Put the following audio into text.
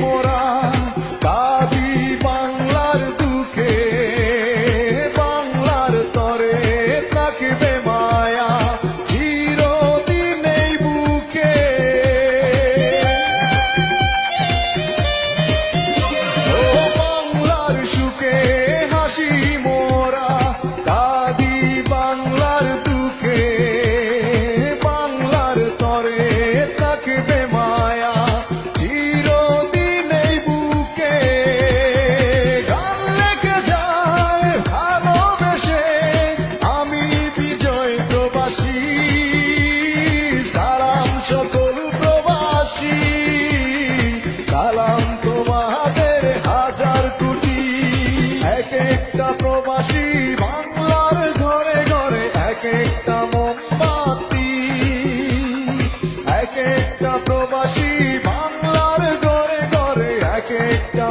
মোরা কাঁদি বাংলার দুঃখে বাংলার তরে থাকবে মায়া চিরদিন এই বুকে ও বাংলার সুখে হাসি মোরা কাঁদি বাংলার দুঃখে বাংলার তরে থাকবে মায়া চিরদিন এই বুকে গান লেগে যায় ভালোবেসে আমি বিজয় প্রবাসী সালাম সকল প্রবাসী সালাম তোমাদের হাজার কোটি এক একটা প্রবাসী বাংলার ঘরে ঘরে এক একটা মোমবাতি এক একটা প্রবাসী বাংলার ঘরে ঘরে এক একটা